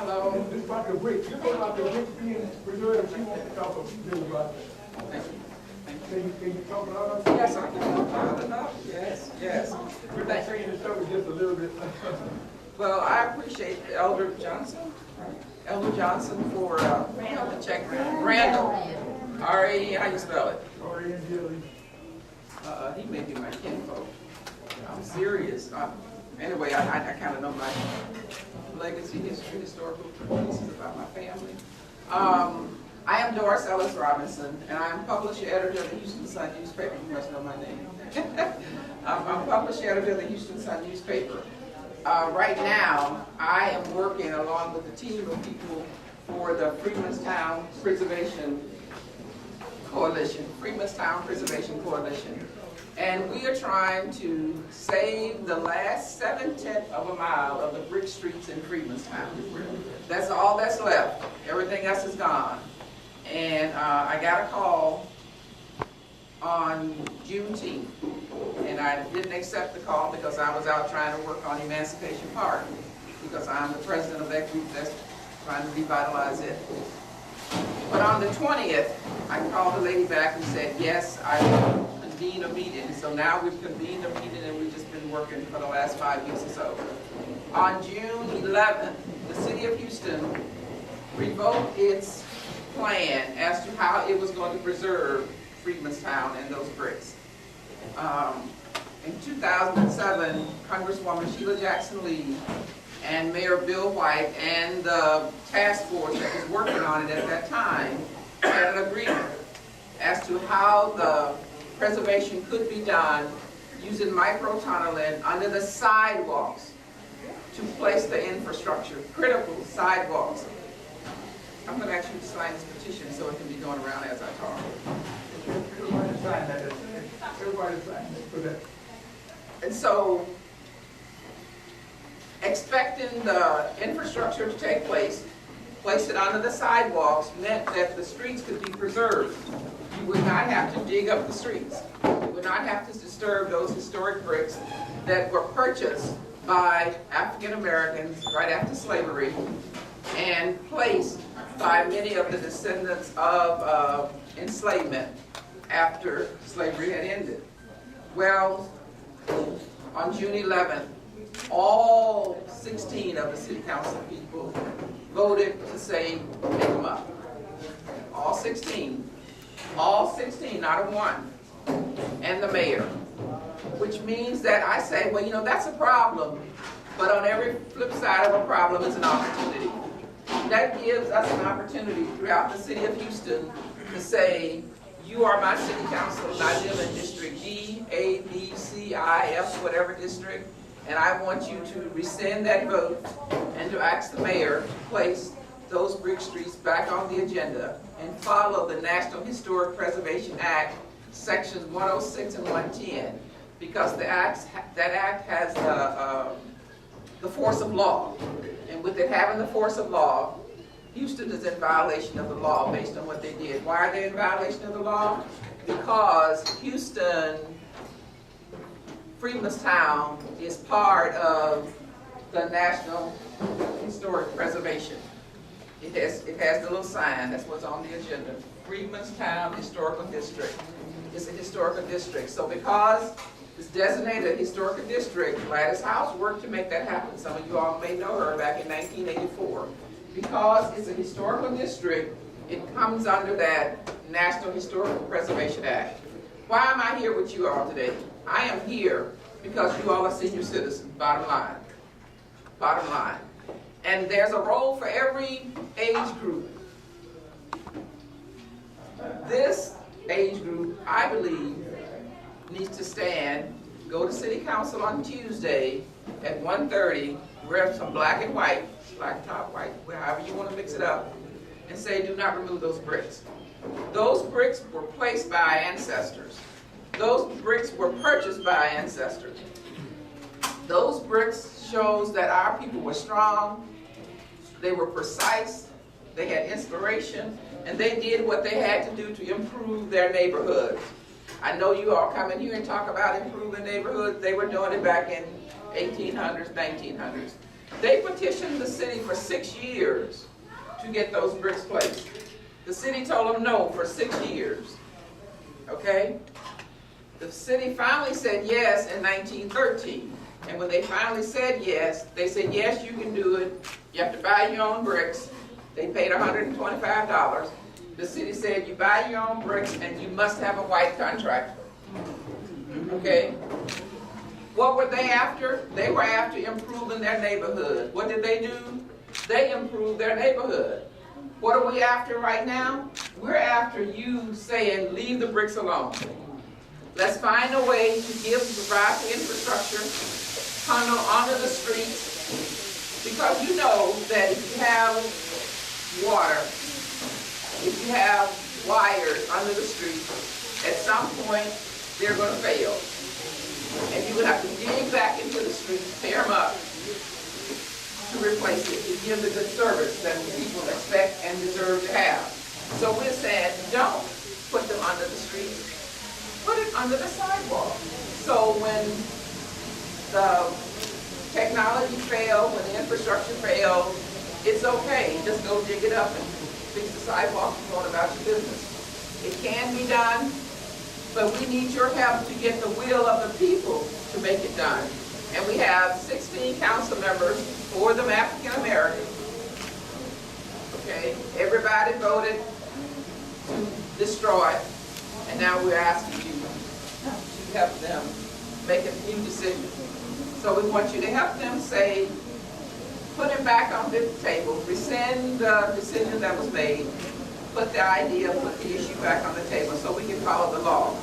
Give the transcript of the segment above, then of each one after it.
Hello. It's about the bricks. You know about the bricks being preserved. She wants to talk a little about that. Thank you. Can you talk about that? Yes, I can talk loud enough. Yes, yes. We're not saying this stuff just a little bit. Well, I appreciate Elder Johnson for, you have to check Randall. R-A-E, how you spell it? He may be my kinfolk. I'm serious. Anyway, I kind of know my legacy, history, historical pieces about my family. I am Dorris Ellis Robinson, and I am publisher editor of the Houston Sun newspaper. You must know my name. I'm publisher editor of the Houston Sun newspaper. Right now, I am working along with a team of people for the Freedmenstown Preservation Coalition, and we are trying to save the last 7/10 of a mile of the brick streets in Freedmenstown. That's all that's left. Everything else is gone. And I got a call on Juneteenth, and I didn't accept the call because I was out trying to work on Emancipation Park, because I'm the president of that group that's trying to revitalize it. But on the 20th, I called the lady back and said, yes, I will convene a meeting. So now we've convened a meeting, and we've just been working for the last 5 weeks or so. On June 11th, the city of Houston revoked its plan as to how it was going to preserve Freedmenstown and those bricks. In 2007, Congresswoman Sheila Jackson Lee and Mayor Bill White and the task force that was working on it at that time had an agreement as to how the preservation could be done using micro-tunneling under the sidewalks to place the infrastructure, critical sidewalks. I'm going to ask you to sign this petition so it can be going around as I talk. Everybody sign that. Everybody sign that for that. And so, expecting the infrastructure to take place, place it under the sidewalks, meant that the streets could be preserved. You would not have to dig up the streets. You would not have to disturb those historic bricks that were purchased by African Americans right after slavery and placed by many of the descendants of enslavement after slavery had ended. Well, on June 11th, all 16 of the city council people voted to say pick them up. All 16, not a one, and the mayor. Which means that I say, well, you know, that's a problem, but on every flip side of a problem is an opportunity. That gives us an opportunity throughout the city of Houston to say, you are my city council, and I live in District D, A, B, C, I, F, whatever district, and I want you to rescind that vote and to ask the mayor to place those brick streets back on the agenda and follow the National Historic Preservation Act, sections 106 and 110, because that act has the force of law. And with it having the force of law, Houston is in violation of the law based on what they did. Why are they in violation of the law? Because Houston, Freedmenstown, is part of the National Historic Preservation. It has the little sign, that's what's on the agenda. Freedmenstown Historical District. It's a historical district. So because it's designated a historical district, Gladys House worked to make that happen. Some of you all may know her back in 1984. Because it's a historical district, it comes under that National Historical Preservation Act. Why am I here with you all today? I am here because you all are senior citizens, bottom line. Bottom line. And there's a role for every age group. This age group, I believe, needs to stand, go to City Council on Tuesday at 1:30, wear some black and white, black top, white, however you want to mix it up, and say, do not remove those bricks. Those bricks were placed by ancestors. Those bricks were purchased by ancestors. Those bricks shows that our people were strong, they were precise, they had inspiration, and they did what they had to do to improve their neighborhoods. I know you all come in here and talk about improving neighborhoods. They were doing it back in 1800s, 1900s. They petitioned the city for 6 years to get those bricks placed. The city told them no for 6 years, okay? The city finally said yes in 1913. And when they finally said yes, they said, yes, you can do it. You have to buy your own bricks. They paid $125. The city said, you buy your own bricks and you must have a white contractor. Okay? What were they after? They were after improving their neighborhood. What did they do? They improved their neighborhood. What are we after right now? We're after you saying, leave the bricks alone. Let's find a way to provide the infrastructure, tunnel under the streets, because you know that if you have water, if you have wires under the street, at some point they're going to fail. And you would have to dig back into the streets, tear them up, to replace it, to give the good service that people expect and deserve to have. So we're saying, don't put them under the streets. Put it under the sidewalk. So when the technology fails, when the infrastructure fails, it's okay. Just go dig it up and fix the sidewalk and go on about your business. It can be done, but we need your help to get the will of the people to make it done. And we have 16 council members, 4 of them African Americans. Okay, everybody voted to destroy it. And now we're asking you to help them make a new decision. So we want you to help them say, put it back on the table, rescind the decision that was made, put the idea, put the issue back on the table so we can follow the law.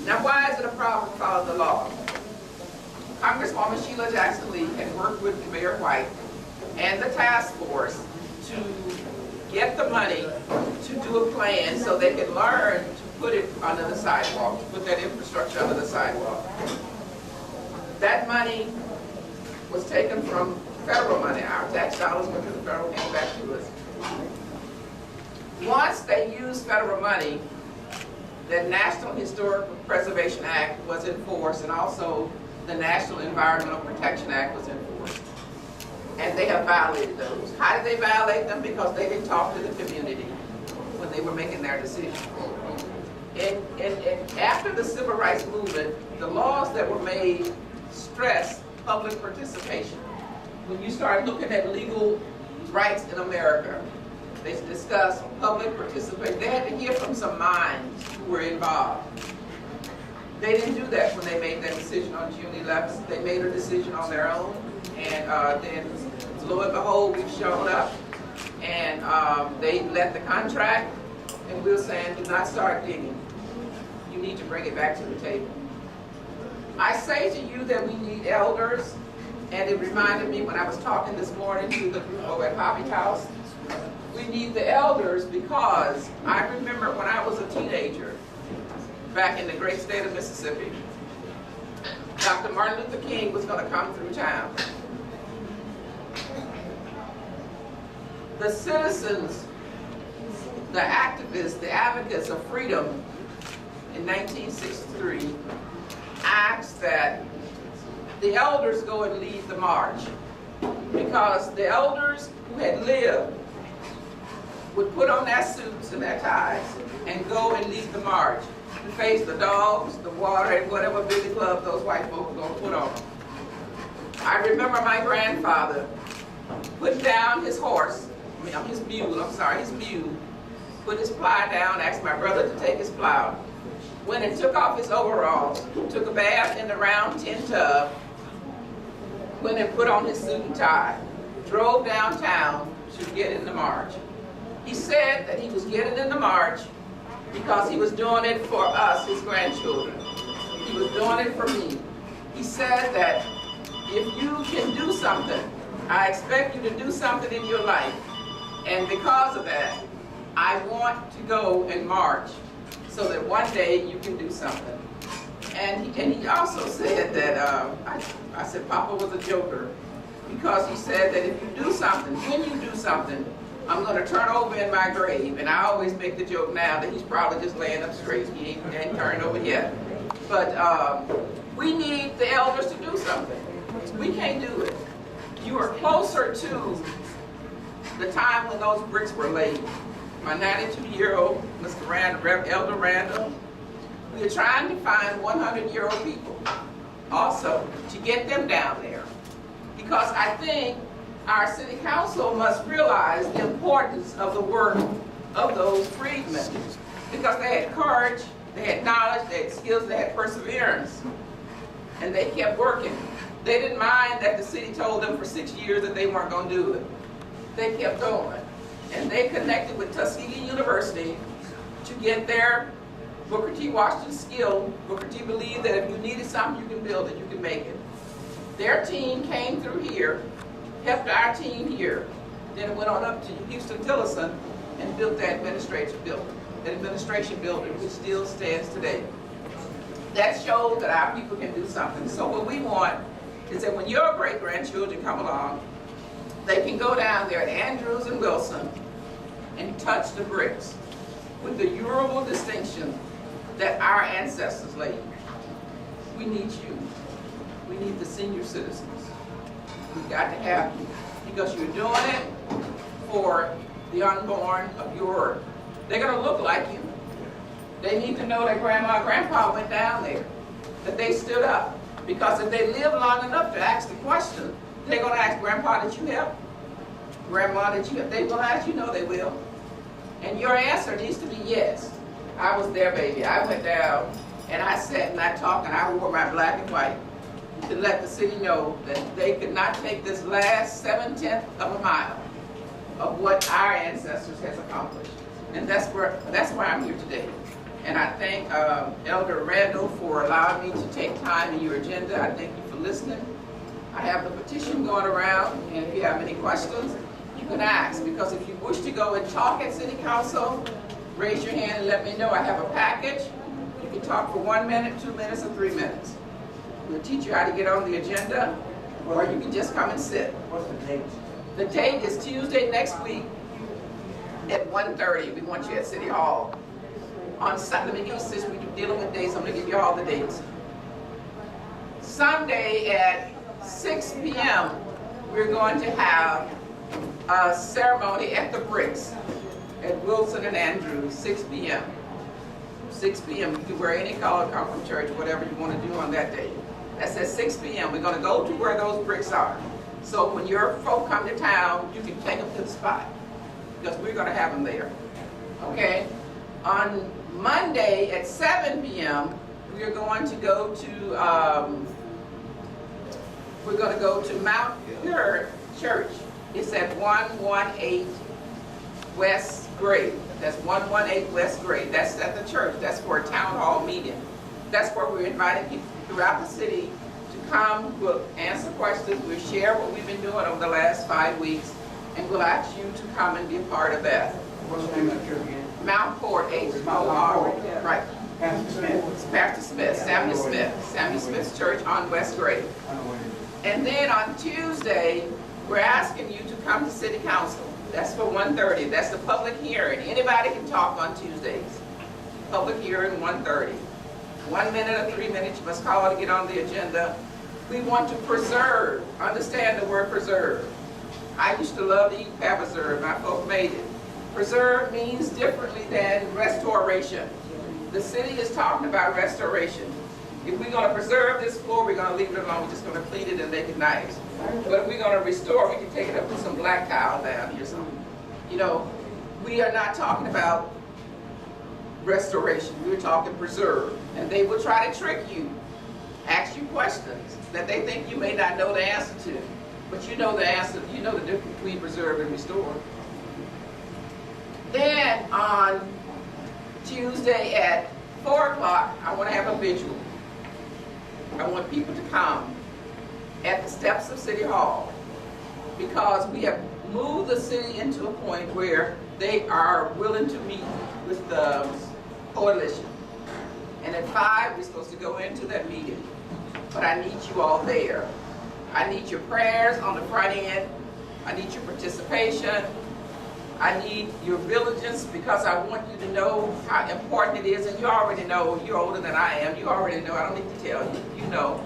Now why is it a problem to follow the law? Congresswoman Sheila Jackson Lee had worked with Mayor White and the task force to get the money to do a plan so they could learn to put it under the sidewalk, to put that infrastructure under the sidewalk. That money was taken from federal money. Our tax dollars went to the federal and back to us. Once they used federal money, the National Historic Preservation Act was enforced, and also the National Environmental Protection Act was enforced. And they have violated those. How did they violate them? Because they didn't talk to the community when they were making their decision. And after the Civil Rights Movement, the laws that were made stressed public participation. When you start looking at legal rights in America, they discussed public participation. They had to hear from some minds who were involved. They didn't do that when they made that decision on June 11th. They made a decision on their own, and then lo and behold, we've shown up, and they let the contract, and we're saying, do not start digging. You need to bring it back to the table. I say to you that we need elders, and it reminded me when I was talking this morning to the group over at Hobby House. We need the elders because I remember when I was a teenager, back in the great state of Mississippi, Dr. Martin Luther King was going to come through town. The citizens, the activists, the advocates of freedom in 1963 asked that the elders go and lead the march, because the elders who had lived would put on their suits and their ties and go and lead the march to face the dogs, the water, and whatever billy club those white folks were going to put on them. I remember my grandfather put down his his mule, put his plow down, asked my brother to take his plow, went and took off his overalls, took a bath in the round tin tub, went and put on his suit and tie, drove downtown to get in the march. He said that he was getting in the march because he was doing it for us, his grandchildren. He was doing it for me. He said that if you can do something, I expect you to do something in your life. And because of that, I want to go and march so that one day you can do something. And he also said that, I said Papa was a joker, because he said that if you do something, when you do something, I'm going to turn over in my grave. And I always make the joke now that he's probably just laying up straight. He ain't turned over yet. But we need the elders to do something. We can't do it. You are closer to the time when those bricks were laid. My 92-year-old Mr. Elder Randall, we are trying to find 100-year-old people also to get them down there. Because I think our city council must realize the importance of the work of those freedmen. Because they had courage, they had knowledge, they had skills, they had perseverance. And they kept working. They didn't mind that the city told them for 6 years that they weren't going to do it. They kept going. And they connected with Tuskegee University to get their Booker T. Washington skill. Booker T. believed that if you needed something, you can build it, you can make it. Their team came through here, helped our team here. Then it went on up to Houston-Tillotson and built that administration building, which still stands today. That shows that our people can do something. So what we want is that when your great-grandchildren come along, they can go down there at Andrews and Wilson and touch the bricks with the durable distinction that our ancestors laid. We need you. We need the senior citizens. We've got to have you because you're doing it for the unborn of your, they're going to look like you. They need to know that grandma and grandpa went down there, that they stood up. Because if they live long enough to ask the question, they're going to ask, Grandpa, did you help? Grandma, did you help? They're going to ask, you know they will. And your answer needs to be yes. I was there, baby. I went down and I sat and I talked and I wore my black and white to let the city know that they could not take this last 7/10 of a mile of what our ancestors has accomplished. And that's why I'm here today. And I thank Elder Randall for allowing me to take time in your agenda. I thank you for listening. I have the petition going around, and if you have any questions, you can ask. Because if you wish to go and talk at City Council, raise your hand and let me know. I have a package. You can talk for 1 minute, 2 minutes, or 3 minutes. We'll teach you how to get on the agenda, or you can just come and sit. What's the date? The date is Tuesday next week at 1:30. We want you at City Hall. On Sunday, let me give you, since we're dealing with dates, I'm going to give you all the dates. Sunday at 6 p.m., we're going to have a ceremony at the Bricks at Wilson and Andrews, 6 p.m. 6 p.m. You can wear any color, come from church, whatever you want to do on that day. That's at 6 p.m. We're going to go to where those bricks are. So when your folk come to town, you can take them to the spot because we're going to have them there. Okay? On Monday at 7 p.m., we're going to go to Mount Pure Church. It's at 118 West Grade. That's 118 West Grade. That's at the church. That's for a town hall meeting. That's where we're inviting people throughout the city to come. We'll answer questions. We'll share what we've been doing over the last 5 weeks, and we'll ask you to come and be a part of that. What's the name of the church again? Mount Port, H-O-R, right. Pastor Smith. It's Pastor Smith, Samuel Smith. Samuel Smith's church on West Grade. I know what it is. And then on Tuesday, we're asking you to come to City Council. That's for 1:30. That's the public hearing. Anybody can talk on Tuesdays. Public hearing, 1:30. 1 minute or 3 minutes, you must call to get on the agenda. We want to preserve. Understand the word preserve. I used to love to eat preserve. My folk made it. Preserve means differently than restoration. The city is talking about restoration. If we're going to preserve this floor, we're going to leave it alone. We're just going to clean it and make it nice. But if we're going to restore, we can take it up with some black tile down here. You know, we are not talking about restoration. We're talking preserve. And they will try to trick you, ask you questions that they think you may not know the answer to. But you know the answer. You know the difference between preserve and restore. Then on Tuesday at 4 o'clock, I want to have a vigil. I want people to come at the steps of City Hall because we have moved the city into a point where they are willing to meet with the coalition. And at 5, we're supposed to go into that meeting. But I need you all there. I need your prayers on the front end. I need your participation. I need your diligence because I want you to know how important it is. And you already know, you're older than I am. You already know, I don't need to tell you. You know,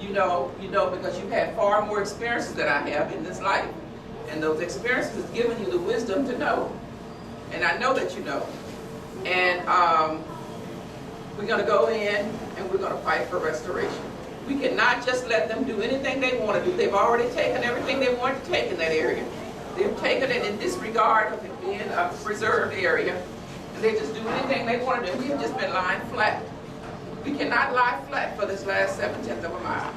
You know because you've had far more experiences than I have in this life. And those experiences have given you the wisdom to know. And I know that you know. And we're going to go in and we're going to fight for restoration. We cannot just let them do anything they want to do. They've already taken everything they wanted to take in that area. They've taken it in disregard of it being a preserved area. And they just do anything they want to do. We've just been lying flat. We cannot lie flat for this last 7/10 of a mile.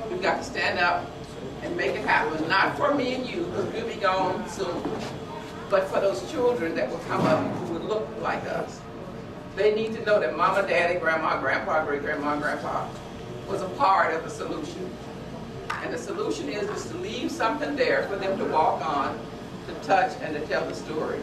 We've got to stand up and make it happen. Not for me and you, because we'll be gone soon, but for those children that will come up who will look like us. They need to know that mama, daddy, grandma, grandpa, great-grandma, grandpa was a part of the solution. And the solution is to leave something there for them to walk on, to touch, and to tell the story.